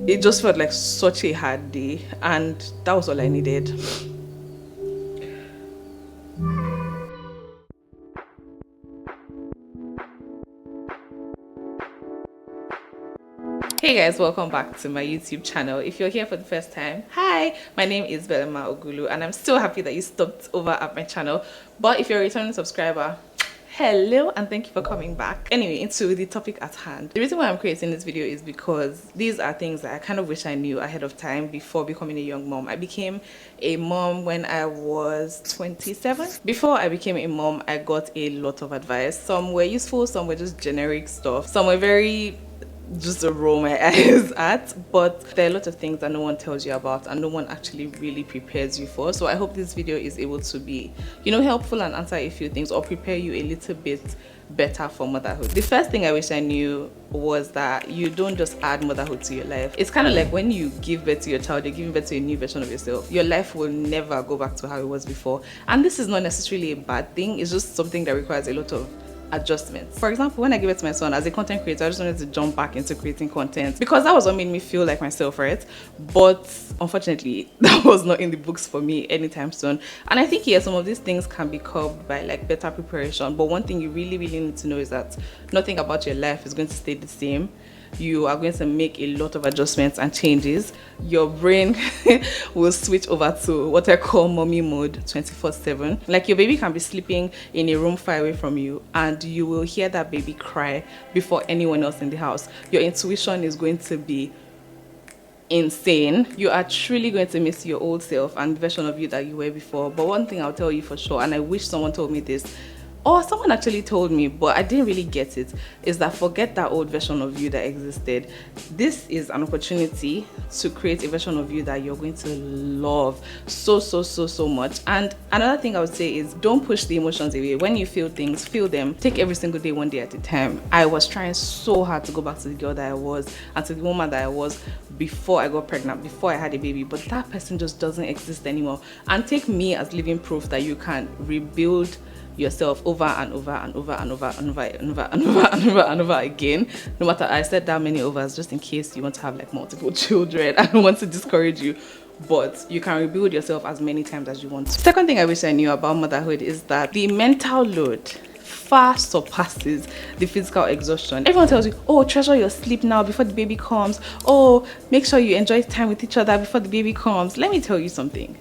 It just felt like such a hard day, and that was all I needed. Hey guys, welcome back to my YouTube channel. If you're here for the first time, hi, my name is Belema Ogulu, and I'm so happy that you stopped over at my channel. But if you're a returning subscriber, hello and thank you for coming back. Anyway, into the topic at hand. The reason why I'm creating this video is because these are things that I kind of wish I knew ahead of time before becoming a young mom. I became a mom when I was 27. Before I became a mom, I got a lot of advice. Some were useful, some were just generic stuff, some were very just to roll my eyes at, but there are a lot of things that no one tells you about and no one actually really prepares you for. So I hope this video is able to be, helpful and answer a few things or prepare you a little bit better for motherhood. The first thing I wish I knew was that you don't just add motherhood to your life. It's kind of like when you give birth to your child, you're giving birth to a new version of yourself. Your life will never go back to how it was before, and this is not necessarily a bad thing. It's just something that requires a lot of adjustments. For example, when I gave it to my son as a content creator, I just wanted to jump back into creating content because that was what made me feel like myself, right? But unfortunately, that was not in the books for me anytime soon. And I think some of these things can be curbed by like better preparation. But one thing you really need to know is that nothing about your life is going to stay the same. You are going to make a lot of adjustments and changes. Your brain will switch over to what I call mommy mode 24/7. Like your baby can be sleeping in a room far away from you and you will hear that baby cry before anyone else in the house. Your intuition is going to be insane. You are truly going to miss your old self and version of you that you were before. But one thing I'll tell you for sure, and I wish someone told me this, or someone actually told me, but I didn't really get it, is that forget that old version of you that existed. This is an opportunity to create a version of you that you're going to love so much. And another thing I would say is don't push the emotions away. When you feel things, feel them. Take every single day, one day at a time. I was trying so hard to go back to the girl that I was and to the woman that I was before I got pregnant, before I had a baby, but that person just doesn't exist anymore. And take me as living proof that you can rebuild yourself over and over and over and over and over and over and over and over and over again. No matter, I said that many overs just in case you want to have like multiple children. I don't want to discourage you, but you can rebuild yourself as many times as you want to. Second thing I wish I knew about motherhood is that the mental load far surpasses the physical exhaustion. Everyone tells you, oh, treasure your sleep now before the baby comes. Oh, make sure you enjoy time with each other before the baby comes. Let me tell you something.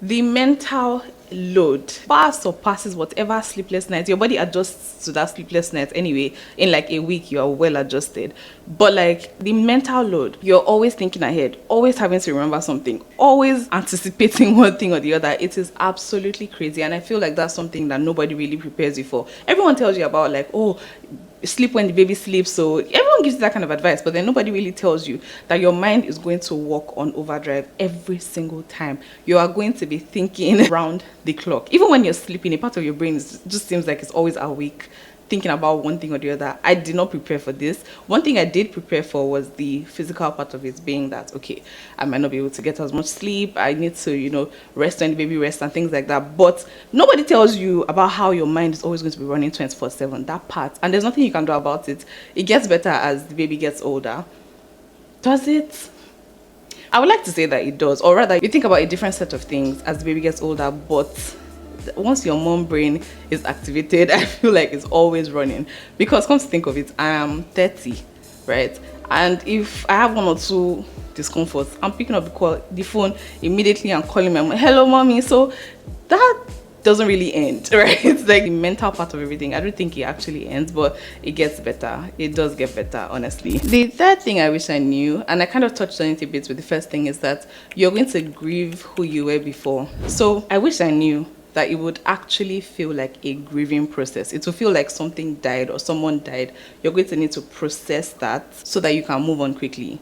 The mental load far surpasses whatever sleepless nights. Your body adjusts to that sleepless night anyway. In like a week, you are well adjusted. But like the mental load, you're always thinking ahead, always having to remember something, always anticipating one thing or the other. It is absolutely crazy. And I feel like that's something that nobody really prepares you for. Everyone tells you about like, oh, sleep when the baby sleeps. So everyone gives you that kind of advice, but then nobody really tells you that your mind is going to work on overdrive every single time. You are going to be thinking around the clock. Even when you're sleeping, a part of your brain just seems like it's always awake, thinking about one thing or the other. I did not prepare for this. One thing I did prepare for was the physical part of it, being that, okay, I might not be able to get as much sleep. I need to, rest when the baby rests and things like that. But nobody tells you about how your mind is always going to be running 24/7, that part. And there's nothing you can do about it. It gets better as the baby gets older. Does it? I would like to say that it does. Or rather, you think about a different set of things as the baby gets older, but once your mom brain is activated, I feel like it's always running. Because come to think of it, I am 30, right? And if I have one or two discomforts, I'm picking up the phone immediately and calling my mom, hello mommy. So that doesn't really end, right? It's like the mental part of everything. I don't think it actually ends, but it gets better. It does get better, honestly. The third thing I wish I knew, and I kind of touched on it a bit with the first thing, is that you're going to grieve who you were before. So I wish I knew that it would actually feel like a grieving process. It will feel like something died or someone died. You're going to need to process that so that you can move on quickly.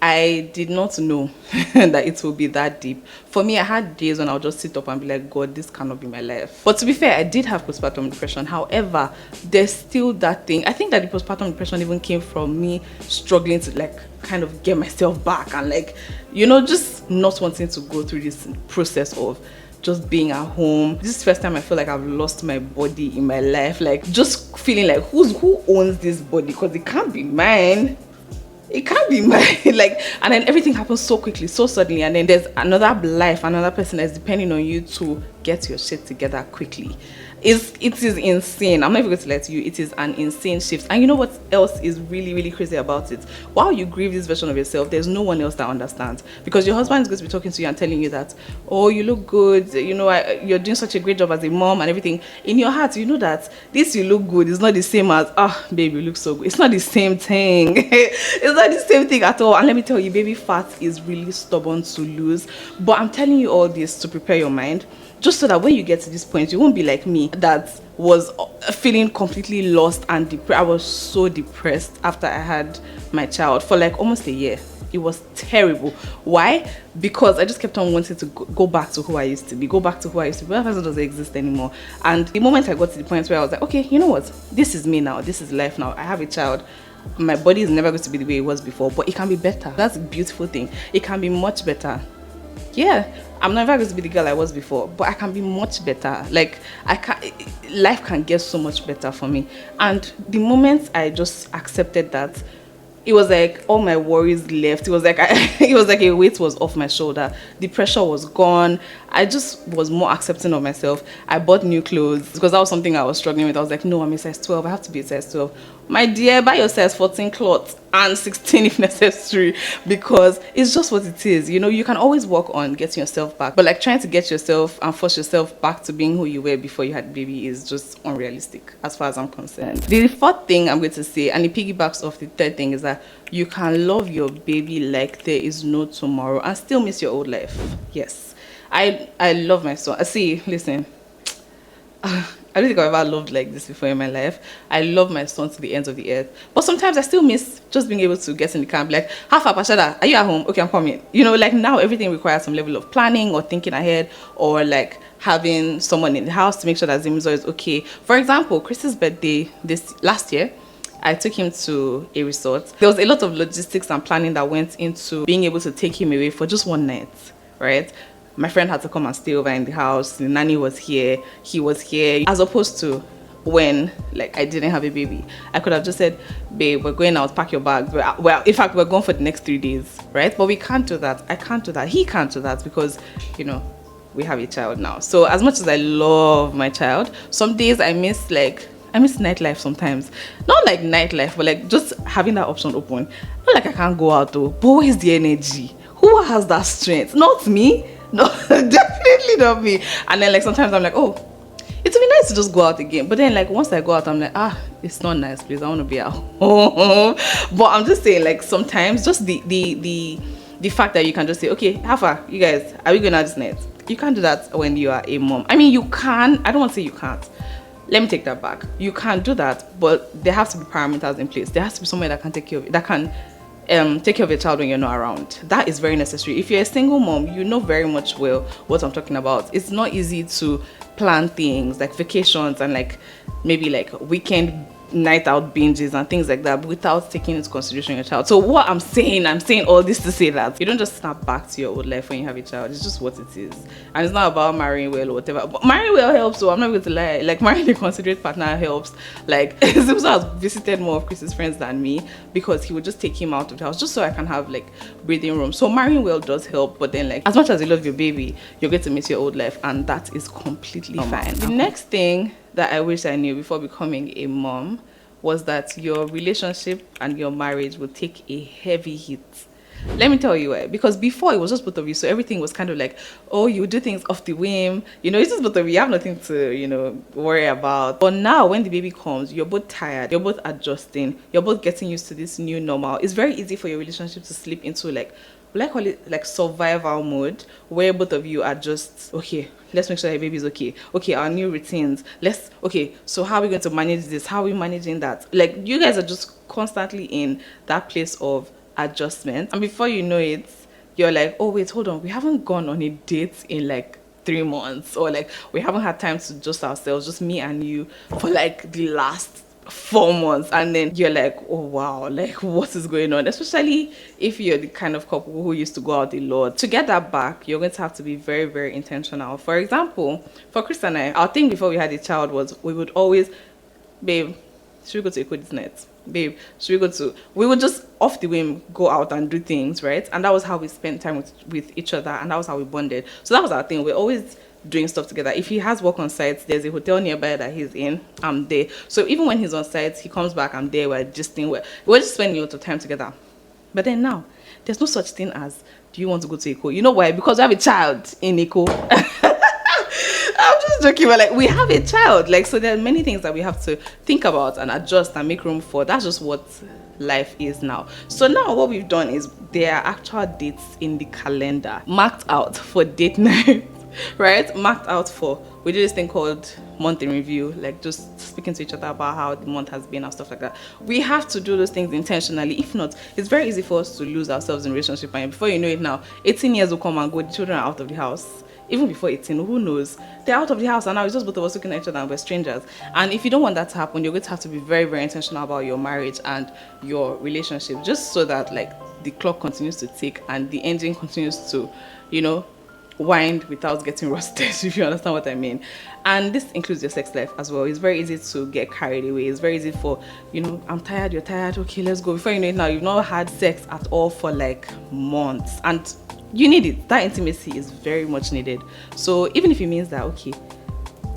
I did not know that it will be that deep. For me, I had days when I'll just sit up and be like, God, this cannot be my life. But to be fair, I did have postpartum depression. However, there's still that thing. I think that the postpartum depression even came from me struggling to like kind of get myself back and like, just not wanting to go through this process of just being at home. This is the first time I feel like I've lost my body in my life. Like just feeling like who owns this body, because it can't be mine. it can't be my like, and then everything happens so quickly, so suddenly, and then there's another life, another person that's depending on you to get your shit together quickly. It is insane. I'm not even going to lie to you. It is an insane shift. And you know what else is really, really crazy about it? While you grieve this version of yourself, there's no one else that understands, because your husband is going to be talking to you and telling you that, oh, you look good, you know, you're doing such a great job as a mom and everything. In your heart, you know that this you look good is not the same as, baby, you look so good. It's not the same thing. It's not the same thing at all. And let me tell you, baby fat is really stubborn to lose. But I'm telling you all this to prepare your mind, just so that when you get to this point, you won't be like me that was feeling completely lost and depressed. I was so depressed after I had my child for like almost a year. It was terrible. Why? Because I just kept on wanting to go back to who I used to be, but that person doesn't exist anymore. And the moment I got to the point where I was like, okay, you know what? This is me now. This is life now. I have a child. My body is never going to be the way it was before, but it can be better. That's a beautiful thing. It can be much better. Yeah, I'm never going to be the girl I was before, but I can be much better. Like, life can get so much better for me. And the moment I just accepted that, it was like all my worries left. It was like it was like a weight was off my shoulder. The pressure was gone. I just was more accepting of myself. I bought new clothes because that was something I was struggling with. I was like, no, I'm a size 12. I have to be a size 12. My dear, buy your size 14 cloth and 16 if necessary, because it's just what it is. You know, you can always work on getting yourself back, but like trying to get yourself and force yourself back to being who you were before you had baby is just unrealistic as far as I'm concerned. The fourth thing I'm going to say, and it piggybacks off the third thing, is that you can love your baby like there is no tomorrow and still miss your old life. Yes, I love my son. See, listen, I don't think I've ever loved like this before in my life. I love my son to the ends of the earth. But sometimes I still miss just being able to get in the car and be like, Hafa, Pashada, are you at home? Okay, I'm coming. You know, like now everything requires some level of planning or thinking ahead, or like having someone in the house to make sure that Zimzo is okay. For example, Chris's birthday last year, I took him to a resort. There was a lot of logistics and planning that went into being able to take him away for just one night, right? My friend had to come and stay over in the house. The nanny was here. He was here. As opposed to when, like, I didn't have a baby. I could have just said, babe, we're going out, pack your bags. Well, in fact, we're going for the next 3 days, right? But we can't do that. I can't do that. He can't do that because, you know, we have a child now. So as much as I love my child, some days I miss nightlife sometimes. Not like nightlife, but like just having that option open. Not like I can't go out though, but where's the energy? Who has that strength? Not me. No, definitely not me. And then like sometimes I'm like, oh, it would be nice to just go out again. But then like once I go out, I'm like, it's not nice, please. I want to be at home. But I'm just saying, like sometimes just the fact that you can just say, okay, how far, you guys, are we going out this night? You can't do that when you are a mom. I mean, you can. I don't want to say you can't. Let me take that back. You can do that, but there has to be parameters in place. There has to be somewhere that can take care of it, that can take care of your child when you're not around. That is very necessary. If you're a single mom, you know very much well what I'm talking about. It's not easy to plan things like vacations and like maybe like weekend night out binges and things like that without taking into consideration your child. So what I'm saying all this to say that you don't just snap back to your old life when you have a child. It's just what it is. And it's not about marrying well or whatever. But marrying well helps, so I'm not going to lie. Like marrying a considerate partner helps. Like Zimzo has visited more of Chris's friends than me because he would just take him out of the house just so I can have like breathing room. So marrying well does help, but then like as much as you love your baby, you're going to miss your old life, and that is completely fine. The next thing that I wish I knew before becoming a mom was that your relationship and your marriage would take a heavy hit. Let me tell you why. Because before it was just both of you, so everything was kind of like, oh, you do things off the whim, you know, it's just both of you, you have nothing to, you know, worry about. But now when the baby comes, you're both tired, you're both adjusting, you're both getting used to this new normal. It's very easy for your relationship to slip into like call it like survival mode, where both of you are just, okay, let's make sure the baby is okay. Okay, our new routines. Okay, so how are we going to manage this? How are we managing that? Like you guys are just constantly in that place of adjustment. And before you know it, you're like, oh wait, hold on. We haven't gone on a date in like 3 months, or like we haven't had time to just ourselves, just me and you for like the last 4 months. And then you're like, oh wow, like what is going on? Especially if you're the kind of couple who used to go out a lot. To get that back, you're going to have to be very, very intentional. For example, for Chris and I, our thing before we had a child was we would always, babe, should we go to Eco this night? babe, should we go to, we would just off the whim go out and do things, right? And that was how we spent time with each other, and that was how we bonded. So that was our thing. We're always doing stuff together. If he has work on site, there's a hotel nearby that he's in, I'm there. So even when he's on site, he comes back, I'm there, we're just spending a lot of time together. But then now, there's no such thing as, do you want to go to Eko? You know why? Because we have a child in Eko. I'm just joking, but like, we have a child. Like, so there are many things that we have to think about and adjust and make room for. That's just what life is now. So now what we've done is there are actual dates in the calendar marked out for date night. Right, marked out for, we do this thing called month in review, like just speaking to each other about how the month has been and stuff like that. We have to do those things intentionally. If not, it's very easy for us to lose ourselves in relationship, and before you know it now, 18 years will come and go, the children are out of the house. Even before 18, who knows, they're out of the house, and now it's just both of us looking at each other and we're strangers. And if you don't want that to happen, you're going to have to be very, very intentional about your marriage and your relationship, just so that like the clock continues to tick and the engine continues to, you know, wind without getting rusted, if you understand what I mean. And this includes your sex life as well. It's very easy to get carried away. It's very easy for, you know, I'm tired, you're tired, okay, let's go. Before you know it now, you've not had sex at all for like months, and you need it. That intimacy is very much needed. So even if it means that, okay,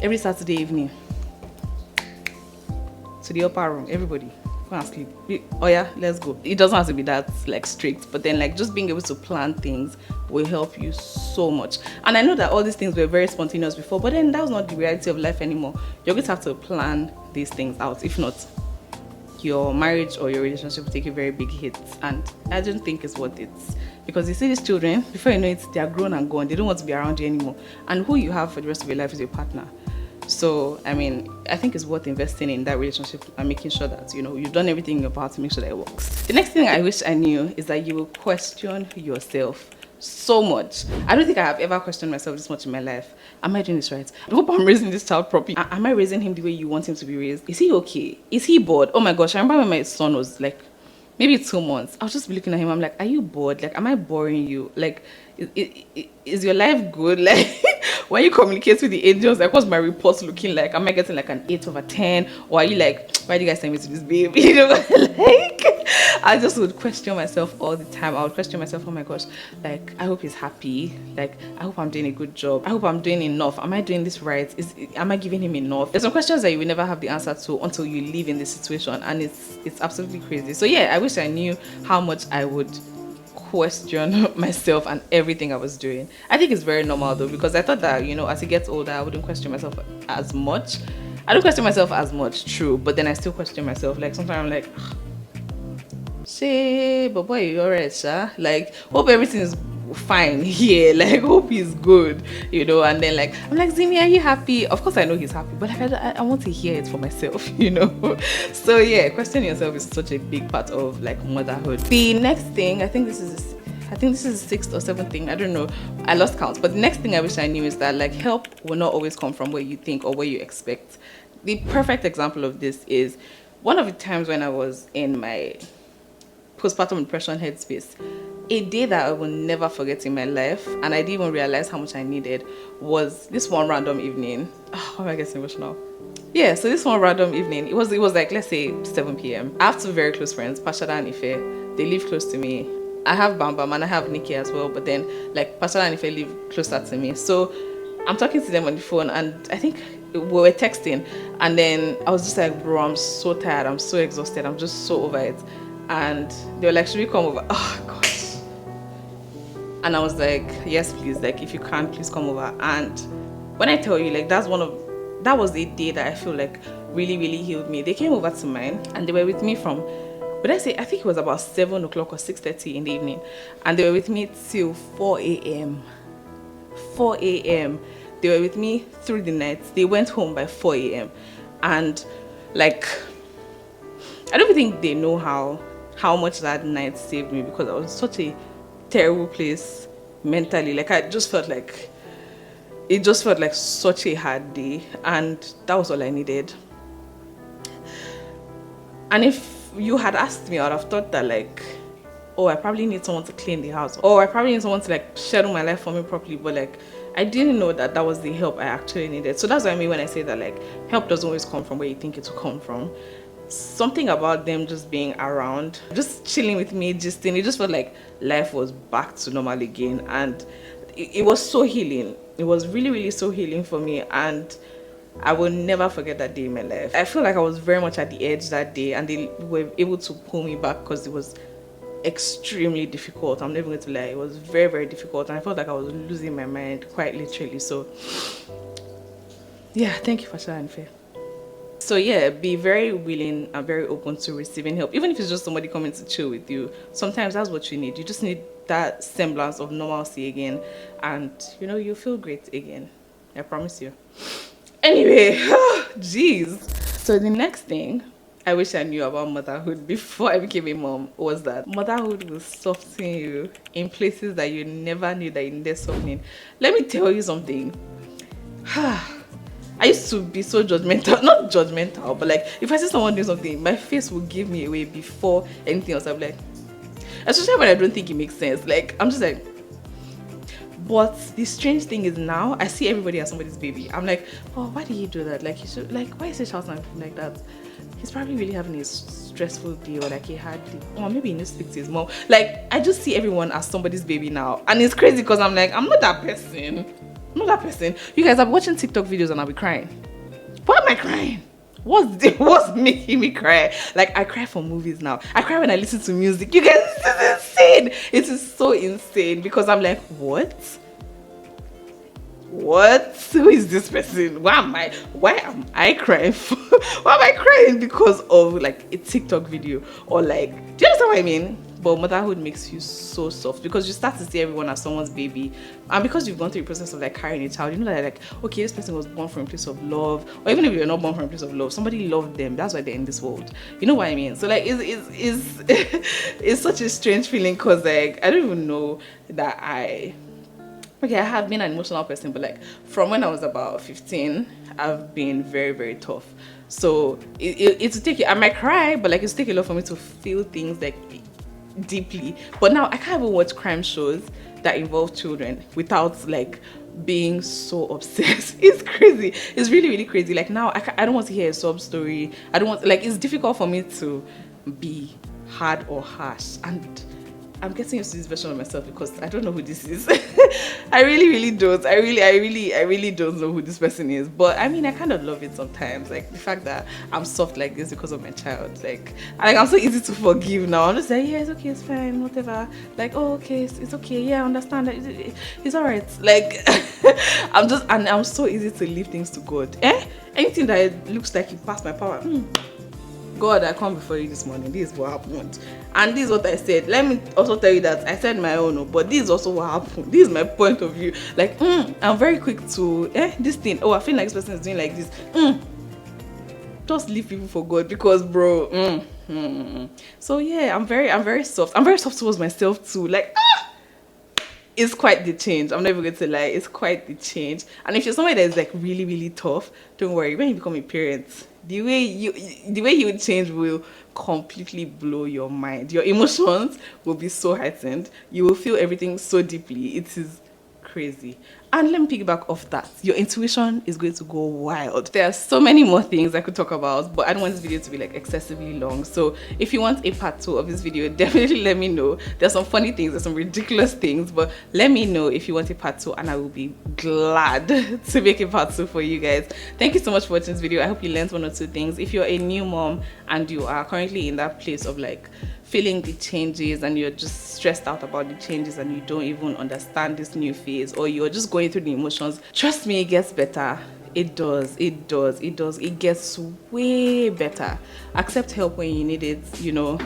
every Saturday evening to the upper room, everybody go and sleep. Oh yeah, let's go. It doesn't have to be that like strict, but then like just being able to plan things will help you so much. And I know that all these things were very spontaneous before, but then that was not the reality of life anymore. You're going to have to plan these things out. If not, your marriage or your relationship will take a very big hit, and I don't think it's worth it. Because you see these children, before you know it, they are grown and gone. They don't want to be around you anymore. And who you have for the rest of your life is your partner. So, I mean, I think it's worth investing in that relationship and making sure that, you know, you've done everything in your power to make sure that it works. The next thing I wish I knew is that you will question yourself so much. I don't think I have ever questioned myself this much in my life. Am I doing this right? I hope I'm raising this child properly. Am I raising him the way you want him to be raised? Is he okay? Is he bored? Oh my gosh, I remember when my son was like maybe 2 months. I was just looking at him. I'm like, are you bored? Like, am I boring you? Like, is your life good? Like, when you communicate with the angels, like, what's my report looking like? Am I getting like an 8/10? Or are you like, why do you guys send me to this baby? You know, like, I just would question myself all the time. I would question myself, oh my gosh, like, I hope he's happy. Like, I hope I'm doing a good job. I hope I'm doing enough. Am I doing this right? Am I giving him enough? There's some questions that you will never have the answer to until you live in this situation, and it's absolutely crazy. So yeah, I wish I knew how much I would question myself and everything I was doing. I think it's very normal though, because I thought that, you know, as he gets older, I wouldn't question myself as much. I don't question myself as much, true, but then I still question myself. Like, sometimes I'm like, say, but boy, you're alright, sir. Like, hope everything is fine here. Like, hope he's good, you know. And then like, I'm like, Zimi, are you happy? Of course I know he's happy, but like, I want to hear it for myself, you know. So yeah, questioning yourself is such a big part of like motherhood. The next thing, I think this is the 6th or 7th thing, I don't know, I lost count, but the next thing I wish I knew is that like help will not always come from where you think or where you expect. The perfect example of this is one of the times when I was in my postpartum depression headspace. A day that I will never forget in my life, and I didn't even realize how much I needed, was this one random evening. Oh, why am I getting emotional? Yeah, so this one random evening, it was like, let's say 7 p.m. I have 2 very close friends, Pashada and Ife. They live close to me. I have Bam Bam and I have Nikki as well, but then like Pashada and Ife live closer to me. So I'm talking to them on the phone, and I think we were texting, and then I was just like, bro, I'm so tired, I'm so exhausted, I'm just so over it. And they were like, should we come over? Oh gosh. And I was like, yes please, like if you can, please come over. And when I tell you, like, that was a day that I feel like really, really healed me. They came over to mine and they were with me from, I think it was about 7 o'clock or 6:30 in the evening, and they were with me till 4 a.m. 4 a.m. They were with me through the night. They went home by 4 a.m. And like, I don't think they know how much that night saved me, because I was in such a terrible place mentally. Like, it just felt like such a hard day, and that was all I needed. And if you had asked me, I would have thought that like, oh, I probably need someone to clean the house, or I probably need someone to like schedule my life for me properly, but like, I didn't know that was the help I actually needed. So that's what I mean when I say that like help doesn't always come from where you think it will come from. something about them just being around, just chilling with me, just it just felt like life was back to normal again. And it was so healing. It was really, really so healing for me, and I will never forget that day in my life. I feel like I was very much at the edge that day, and they were able to pull me back because it was extremely difficult. I'm never going to lie. It was very, very difficult, and I felt like I was losing my mind quite literally. So yeah, thank you for sharing, Faye. So yeah, be very willing and very open to receiving help, even if it's just somebody coming to chill with you. Sometimes that's what you need. You just need that semblance of normalcy again, and you know, you feel great again. I promise you. Anyway, jeez. So the next thing I wish I knew about motherhood before I became a mom was that motherhood will soften you in places that you never knew that you needed softening. Let me tell you something. I used to be so judgmental, not judgmental, but like if I see someone doing something, my face will give me away before anything else. I'm like, especially when I don't think it makes sense. Like, I'm just like, but the strange thing is now I see everybody as somebody's baby. I'm like, oh, why did he do that? Like, he should, like, why is he shouting like that? He's probably really having a stressful day, or like he had, or maybe he needs to speak to his mom. Like, I just see everyone as somebody's baby now, and it's crazy because I'm like, I'm not that person. I'm not that person. You guys, I'll be watching TikTok videos and I'll be crying. Why am I crying? What's making me cry? Like, I cry for movies now. I cry when I listen to music. You guys, this is insane. It is so insane because I'm like, what? Who is this person? Why am I crying for? Why am I crying because of like a TikTok video, or like, do you understand what I mean? But motherhood makes you so soft because you start to see everyone as someone's baby, and because you've gone through the process of like carrying a child, you know that like, okay, this person was born from a place of love, or even if you're not born from a place of love, somebody loved them. That's why they're in this world. You know what I mean? So like, it's it's such a strange feeling because like I don't even know that I have been an emotional person, but like from when I was about 15, I've been very, very tough. So it's take I might cry, but like it's take a lot for me to feel things like deeply. But now I can't even watch crime shows that involve children without like being so obsessed. It's crazy. It's really, really crazy. Like now I don't want to hear a sob story. I don't want, like, it's difficult for me to be hard or harsh, and I'm getting used to this version of myself because I don't know who this is. I really don't. I really don't know who this person is. But I mean, I kind of love it sometimes. Like the fact that I'm soft like this because of my child. Like I'm so easy to forgive now. I'm just like, yeah, it's okay, it's fine, whatever. Like, oh, okay, it's okay. Yeah, I understand. It's alright. Like I'm so easy to leave things to God. Anything that looks like it passed my power. God, I come before you this morning. This is what happened, and this is what I said. Let me also tell you that I said my own, but this is also what happened. This is my point of view. Like, I'm very quick to this thing. Oh, I feel like this person is doing like this. Just leave people for God, because, bro. So yeah, I'm very soft. I'm very soft towards myself too. Like, it's quite the change. I'm never going to lie. It's quite the change. And if you're somebody that is like really, really tough, don't worry. When you become a parent, the way you would change will completely blow your mind. Your emotions will be so heightened. You will feel everything so deeply. It is crazy. And let me piggyback off that. Your intuition is going to go wild. There are so many more things I could talk about, but I don't want this video to be like excessively long. So if you want a part 2 of this video, definitely let me know. There's some funny things, there's some ridiculous things, but let me know if you want a part 2, and I will be glad to make a part 2 for you guys. Thank you so much for watching this video. I hope you learned 1 or 2 things. If you're a new mom and you are currently in that place of like feeling the changes, and you're just stressed out about the changes, and you don't even understand this new phase, or you're just going through the emotions, trust me, it gets better. It does. It gets way better. Accept help when you need it. You know,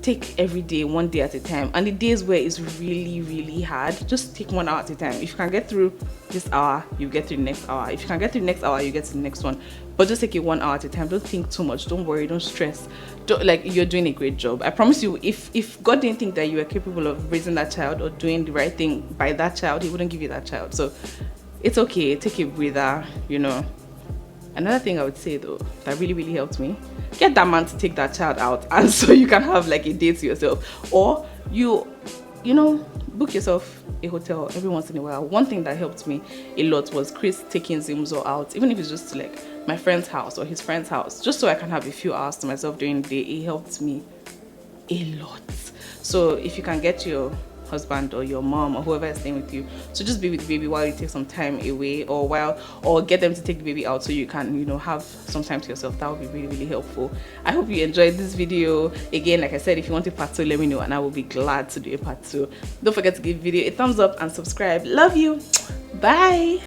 take every day 1 day at a time, and the days where it's really, really hard, just take 1 hour at a time. If you can get through this hour, you get through the next hour. If you can get through the next hour, you get to the next one. But just take it 1 hour at a time. Don't think too much. Don't worry. Don't stress. Like, you're doing a great job. I promise you, if God didn't think that you were capable of raising that child or doing the right thing by that child, he wouldn't give you that child. So it's okay. Take a breather, you know. Another thing I would say though that really, really helped me, get that man to take that child out, and so you can have like a day to yourself, or you know, book yourself a hotel every once in a while. One thing that helped me a lot was Chris taking Zimzo out, even if it's just to like my friend's house or his friend's house, just so I can have a few hours to myself during the day. It helped me a lot. So if you can get your husband or your mom or whoever is staying with you to just be with the baby while you take some time away, or get them to take the baby out so you can, you know, have some time to yourself, that would be really, really helpful. I hope you enjoyed this video. Again, like I said, if you want a part 2, let me know and I will be glad to do a part 2. Don't forget to give the video a thumbs up and subscribe. Love you. Bye.